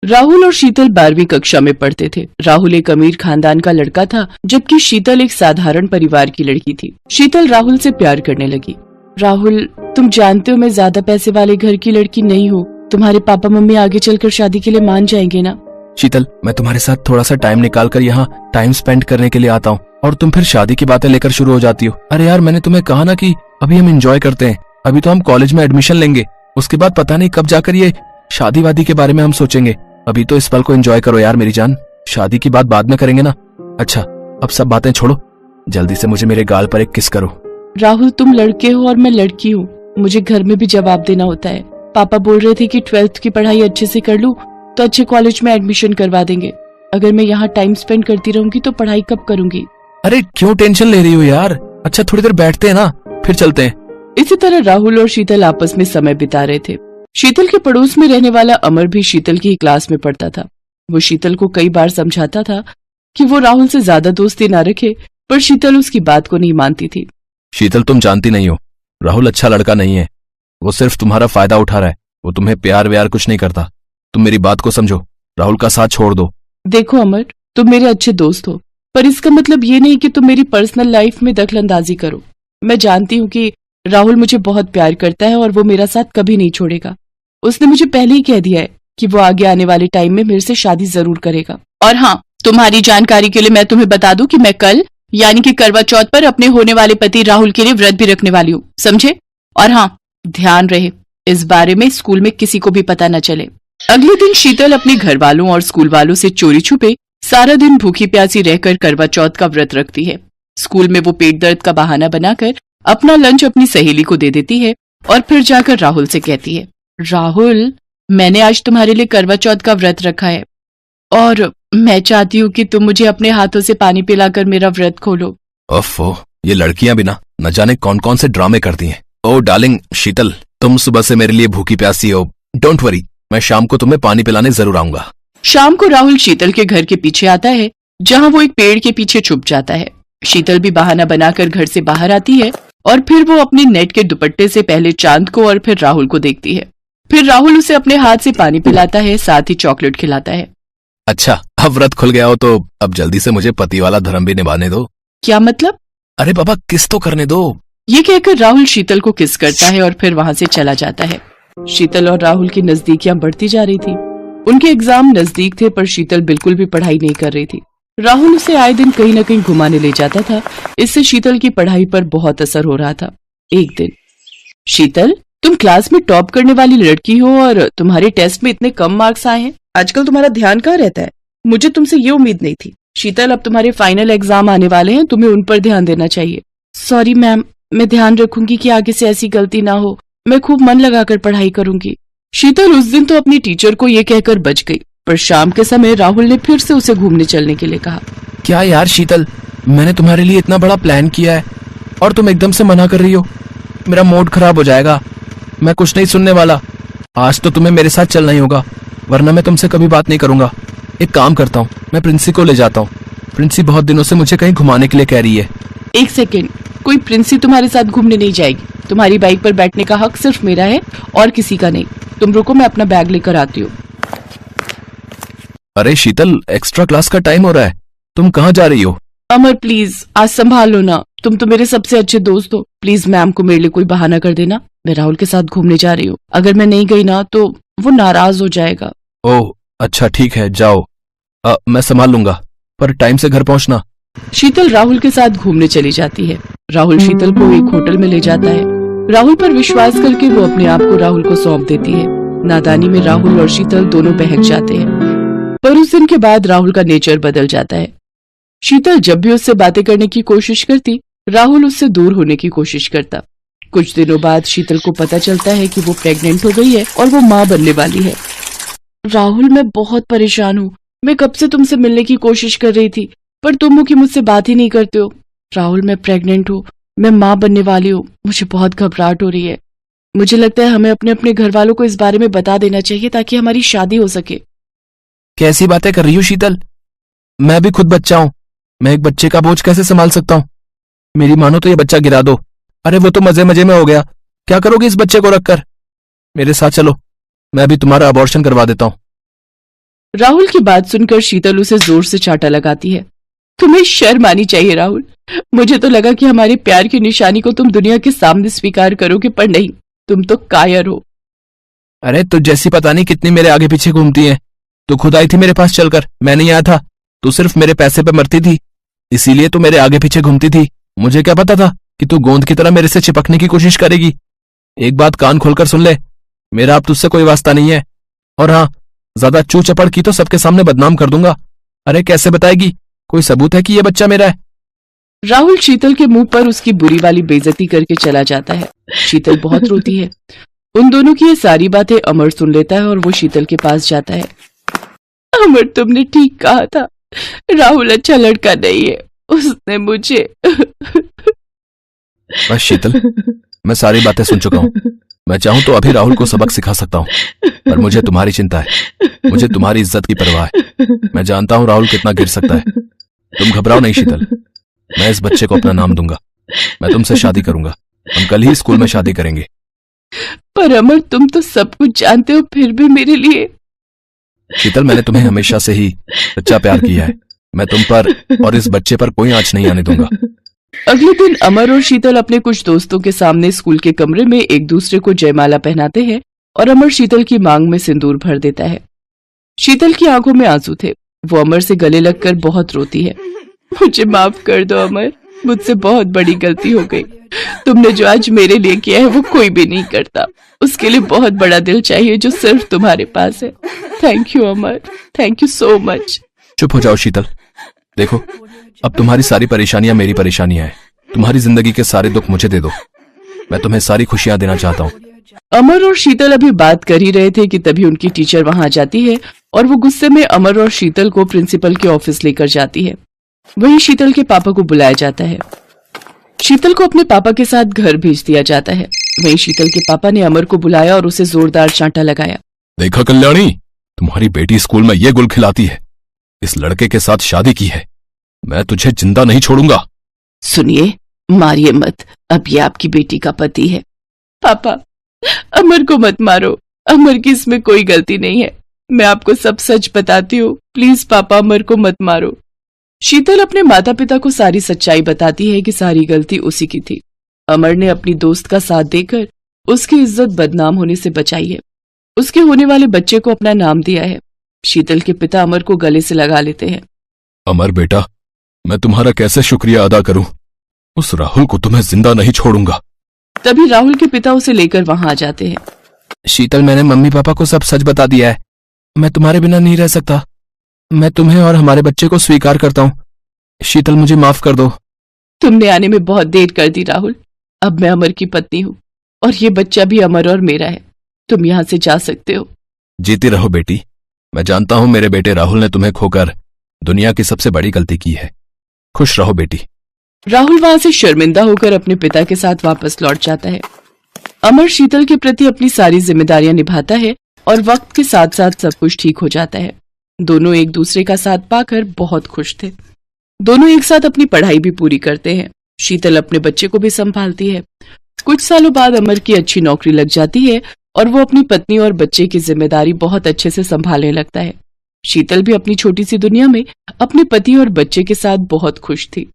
राहुल और शीतल 12वीं कक्षा में पढ़ते थे। राहुल एक अमीर खानदान का लड़का था, जबकि शीतल एक साधारण परिवार की लड़की थी। शीतल राहुल से प्यार करने लगी। राहुल, तुम जानते हो मैं ज्यादा पैसे वाले घर की लड़की नहीं हूँ। तुम्हारे पापा मम्मी आगे चलकर शादी के लिए मान जाएंगे ना? शीतल, मैं तुम्हारे साथ थोड़ा सा टाइम निकाल कर यहाँ टाइम स्पेंड करने के लिए आता हूँ और तुम फिर शादी की बातें लेकर शुरू हो जाती हो। अरे यार, मैंने तुम्हें कहा ना कि अभी हम एंजॉय करते हैं। अभी तो हम कॉलेज में एडमिशन लेंगे, उसके बाद पता नहीं कब जाकर ये शादी वादी के बारे में हम सोचेंगे। अभी तो इस पल को एंजॉय करो यार मेरी जान, शादी की बात बाद में करेंगे ना। अच्छा, अब सब बातें छोड़ो, जल्दी से मुझे मेरे गाल पर एक किस करो। राहुल, तुम लड़के हो और मैं लड़की हूँ, मुझे घर में भी जवाब देना होता है। पापा बोल रहे थे कि 12th की पढ़ाई अच्छे से कर लूं तो अच्छे कॉलेज में एडमिशन करवा देंगे। अगर मैं यहाँ टाइम स्पेंड करती रहूंगी तो पढ़ाई कब करूंगी? अरे क्यों टेंशन ले रही हो यार? अच्छा, थोड़ी देर बैठते हैं ना, फिर चलते हैं। इसी तरह राहुल और शीतल आपस में समय बिता रहे थे। शीतल के पड़ोस में रहने वाला अमर भी शीतल की क्लास में पढ़ता था। वो शीतल को कई बार समझाता था कि वो राहुल से ज्यादा दोस्ती ना रखे, पर शीतल उसकी बात को नहीं मानती थी। शीतल, तुम जानती नहीं हो, राहुल अच्छा लड़का नहीं है। वो सिर्फ तुम्हारा फायदा उठा रहा है। वो तुम्हें प्यार व्यार कुछ नहीं करता। तुम मेरी बात को समझो, राहुल का साथ छोड़ दो। देखो अमर, तुम मेरे अच्छे दोस्त हो, पर इसका मतलब ये नहीं कि तुम मेरी पर्सनल लाइफ में दखलंदाजी करो। मैं जानती हूँ कि राहुल मुझे बहुत प्यार करता है और वो मेरा साथ कभी नहीं छोड़ेगा। उसने मुझे पहले ही कह दिया है कि वो आगे आने वाले टाइम में मेरे से शादी जरूर करेगा। और हाँ, तुम्हारी जानकारी के लिए मैं तुम्हें बता दूं कि मैं कल यानी कि करवा चौथ पर अपने होने वाले पति राहुल के लिए व्रत भी रखने वाली हूँ, समझे? और हाँ, ध्यान रहे इस बारे में स्कूल में किसी को भी पता न चले। अगले दिन शीतल अपने घर वालों और स्कूल वालों से चोरी छुपे सारा दिन भूखी प्यासी रहकर करवा चौथ का व्रत रखती है। स्कूल में वो पेट दर्द का बहाना बनाकर अपना लंच अपनी सहेली को दे देती है और फिर जाकर राहुल से कहती है, राहुल, मैंने आज तुम्हारे लिए करवा चौथ का व्रत रखा है और मैं चाहती हूँ कि तुम मुझे अपने हाथों से पानी पिलाकर मेरा व्रत खोलो। ओफो, ये लड़कियां भी ना न जाने कौन कौन से ड्रामे करती हैं। ओ डार्लिंग शीतल, तुम सुबह से मेरे लिए भूखी प्यासी हो। डोंट वरी, मैं शाम को तुम्हें पानी पिलाने जरूर आऊंगा। शाम को राहुल शीतल के घर के पीछे आता है, जहाँ वो एक पेड़ के पीछे छुप जाता है। शीतल भी बहाना बनाकर घर से बाहर आती है और फिर वो अपने नेट के दुपट्टे से पहले चांद को और फिर राहुल को देखती है। फिर राहुल उसे अपने हाथ से पानी पिलाता है, साथ ही चॉकलेट खिलाता है। अच्छा, अब व्रत खुल गया हो तो अब जल्दी से मुझे पति वाला धर्म भी निभाने दो। क्या मतलब? अरे बाबा, किस तो करने दो। ये कहकर राहुल शीतल को किस करता है और फिर वहां से चला जाता है। शीतल और राहुल की नजदीकियां बढ़ती जा रही थी। उनके एग्जाम नजदीक थे, पर शीतल बिल्कुल भी पढ़ाई नहीं कर रही थी। राहुल उसे आए दिन कहीं न कहीं घुमाने ले जाता था। इससे शीतल की पढ़ाई पर बहुत असर हो रहा था। एक दिन, शीतल, तुम क्लास में टॉप करने वाली लड़की हो और तुम्हारे टेस्ट में इतने कम मार्क्स आए हैं। आजकल तुम्हारा ध्यान कहाँ रहता है? मुझे तुमसे ये उम्मीद नहीं थी। शीतल, अब तुम्हारे फाइनल एग्जाम आने वाले हैं, तुम्हें उन पर ध्यान देना चाहिए। सॉरी मैम, मैं ध्यान रखूंगी कि आगे से ऐसी गलती ना हो। मैं खूब मन लगाकर पढ़ाई करूंगी। शीतल उस दिन तो अपनी टीचर को ये कहकर बच गई, पर शाम के समय राहुल ने फिर से उसे घूमने चलने के लिए कहा। क्या यार शीतल, मैंने तुम्हारे लिए इतना बड़ा प्लान किया है और तुम एकदम से मना कर रही हो। मेरा मूड खराब हो जाएगा। मैं कुछ नहीं सुनने वाला। आज तो तुम्हें मेरे साथ चलना ही होगा, वरना मैं तुमसे कभी बात नहीं करूंगा। एक काम करता हूँ, मैं प्रिंसी को ले जाता हूँ। प्रिंसी बहुत दिनों से मुझे कहीं घुमाने के लिए कह रही है। एक सेकेंड, कोई प्रिंसी तुम्हारे साथ घूमने नहीं जाएगी। तुम्हारी बाइक पर बैठने का हक सिर्फ मेरा है और किसी का नहीं। तुम रुको, मैं अपना बैग लेकर आती हूँ। अरे शीतल, एक्स्ट्रा क्लास का टाइम हो रहा है, तुम कहाँ जा रही हो? अमर प्लीज, आज संभाल लो ना। तुम तो मेरे सबसे अच्छे दोस्त हो। प्लीज मैम को मेरे लिए कोई बहाना कर देना। मैं राहुल के साथ घूमने जा रही हूँ। अगर मैं नहीं गई ना तो वो नाराज हो जाएगा। ओह अच्छा, ठीक है, जाओ। मैं संभाल लूंगा, पर टाइम से घर पहुंचना। शीतल राहुल के साथ घूमने चली जाती है। राहुल शीतल को एक होटल में ले जाता है। राहुल पर विश्वास करके वो अपने आप को राहुल को सौंप देती है। नादानी में राहुल और शीतल दोनों बहक जाते हैं, पर उस दिन के बाद राहुल का नेचर बदल जाता है। शीतल जब भी उससे बातें करने की कोशिश करती, राहुल उससे दूर होने की कोशिश करता। कुछ दिनों बाद शीतल को पता चलता है कि वो प्रेग्नेंट हो गई है और वो माँ बनने वाली है। राहुल, मैं बहुत परेशान हूँ। मैं कब से तुमसे मिलने की कोशिश कर रही थी, पर तुम हो कि मुझसे बात ही नहीं करते हो। राहुल, मैं प्रेग्नेंट हूँ, मैं माँ बनने वाली हूँ। मुझे बहुत घबराहट हो रही है। मुझे लगता है हमें अपने अपने घर वालों को इस बारे में बता देना चाहिए ताकि हमारी शादी हो सके। कैसी बातें कर रही हो शीतल? मैं भी खुद बच्चा हूँ। मैं एक बच्चे का बोझ कैसे संभाल सकता हूँ? मेरी मानो तो ये बच्चा गिरा दो। अरे वो तो मजे मजे में हो गया। क्या करोगे इस बच्चे को रखकर? मेरे साथ चलो, मैं भी तुम्हारा अबॉर्शन करवा देता हूँ। राहुल की बात सुनकर शीतल उसे जोर से चांटा लगाती है। तुम्हें शर्म आनी चाहिए राहुल। मुझे तो लगा कि हमारे प्यार की निशानी को तुम दुनिया के सामने स्वीकार करोगे, पर नहीं, तुम तो कायर हो। अरे तू जैसी पता नहीं कितनी मेरे आगे पीछे घूमती है। तू खुद आई थी मेरे पास चलकर, मैं नहीं आया था। तू सिर्फ मेरे पैसे पे मरती थी, इसीलिए तू मेरे आगे पीछे घूमती थी। मुझे क्या पता था कि तू गोंद की तरह मेरे से चिपकने की कोशिश करेगी। एक बात कान खोलकर सुन ले, मेरा अब तुझसे कोई वास्ता नहीं है। और हाँ, ज्यादा चू चपड़ की तो सबके सामने बदनाम कर दूंगा। अरे कैसे बताएगी? कोई सबूत है कि ये बच्चा मेरा है? राहुल शीतल के मुंह पर उसकी बुरी वाली बेइज्जती करके चला जाता है। शीतल बहुत रोती है। उन दोनों की ये सारी बातें अमर सुन लेता है और वो शीतल के पास जाता है। अमर, तुमने ठीक कहा था, राहुल अच्छा लड़का नहीं है, उसने मुझे। बस शीतल, मैं सारी बातें सुन चुका हूँ। मैं चाहूं तो अभी राहुल को सबक सिखा सकता हूँ, पर मुझे तुम्हारी चिंता है, मुझे तुम्हारी इज्जत की परवाह है। मैं जानता हूँ राहुल कितना गिर सकता है। तुम घबराओ नहीं शीतल, मैं इस बच्चे को अपना नाम दूंगा। मैं तुमसे शादी करूंगा, हम कल ही स्कूल में शादी करेंगे। पर अमर, तुम तो सब कुछ जानते हो, फिर भी मेरे लिए। शीतल, मैंने तुम्हें हमेशा से ही सच्चा प्यार किया है। मैं तुम पर और इस बच्चे पर कोई आंच नहीं आने दूंगा। अगले दिन अमर और शीतल अपने कुछ दोस्तों के सामने स्कूल के कमरे में एक दूसरे को जयमाला पहनाते हैं और अमर शीतल की मांग में सिंदूर भर देता है। शीतल की आंखों में आंसू थे। वो अमर से गले लगकर बहुत रोती है। मुझे माफ कर दो अमर, मुझसे बहुत बड़ी गलती हो गई। तुमने जो आज मेरे लिए किया है वो कोई भी नहीं करता। उसके लिए बहुत बड़ा दिल चाहिए जो सिर्फ तुम्हारे पास है। Thank you Amar, thank you so much. चुप हो जाओ शीतल। देखो, अब तुम्हारी सारी परेशानियां मेरी परेशानियां हैं। तुम्हारी जिंदगी के सारे दुख मुझे दे दो, मैं तुम्हें सारी खुशियां देना चाहता हूँ। अमर और शीतल अभी बात कर ही रहे थे कि तभी उनकी टीचर वहां जाती है और वो गुस्से में अमर और शीतल को प्रिंसिपल के ऑफिस लेकर जाती है। वहीं शीतल के पापा को बुलाया जाता है। शीतल को अपने पापा के साथ घर भेज दिया जाता है। वहीं शीतल के पापा ने अमर को बुलाया और उसे जोरदार चांटा लगाया। देखा कल्याणी, तुम्हारी बेटी स्कूल में ये गुल खिलाती है, इस लड़के के साथ शादी की है। मैं तुझे जिंदा नहीं छोड़ूंगा। सुनिए, मारिए मत, अब ये आपकी बेटी का पति है। पापा, अमर को मत मारो, अमर की इसमें कोई गलती नहीं है। मैं आपको सब सच बताती हूँ, प्लीज पापा अमर को मत मारो। शीतल अपने माता पिता को सारी सच्चाई बताती है कि सारी गलती उसी की थी। अमर ने अपनी दोस्त का साथ देकर उसकी इज्जत बदनाम होने से बचाई है। उसके होने वाले बच्चे को अपना नाम दिया है। शीतल के पिता अमर को गले से लगा लेते हैं। अमर बेटा, मैं तुम्हारा कैसे शुक्रिया अदा करूं? उस राहुल को तो मैं जिंदा नहीं छोड़ूंगा। तभी राहुल के पिता उसे लेकर वहां आ जाते हैं। शीतल, मैंने मम्मी पापा को सब सच बता दिया है। मैं तुम्हारे बिना नहीं रह सकता। मैं तुम्हें और हमारे बच्चे को स्वीकार करता हूँ। शीतल, मुझे माफ कर दो। तुमने आने में बहुत देर कर दी राहुल। अब मैं अमर की पत्नी हूँ और ये बच्चा भी अमर और मेरा है। तुम यहाँ से जा सकते हो। जीती रहो बेटी। मैं जानता हूँ मेरे बेटे राहुल ने तुम्हें खोकर दुनिया की सबसे बड़ी गलती की है। खुश रहो बेटी। राहुल वहां से शर्मिंदा होकर अपने पिता के साथ वापस लौट जाता है। अमर शीतल के प्रति अपनी सारी जिम्मेदारियां निभाता है और वक्त के साथ साथ सब कुछ ठीक हो जाता है। दोनों एक दूसरे का साथ पाकर बहुत खुश थे। दोनों एक साथ अपनी पढ़ाई भी पूरी करते हैं। शीतल अपने बच्चे को भी संभालती है। कुछ सालों बाद अमर की अच्छी नौकरी लग जाती है और वो अपनी पत्नी और बच्चे की जिम्मेदारी बहुत अच्छे से संभालने लगता है। शीतल भी अपनी छोटी सी दुनिया में अपने पति और बच्चे के साथ बहुत खुश थी।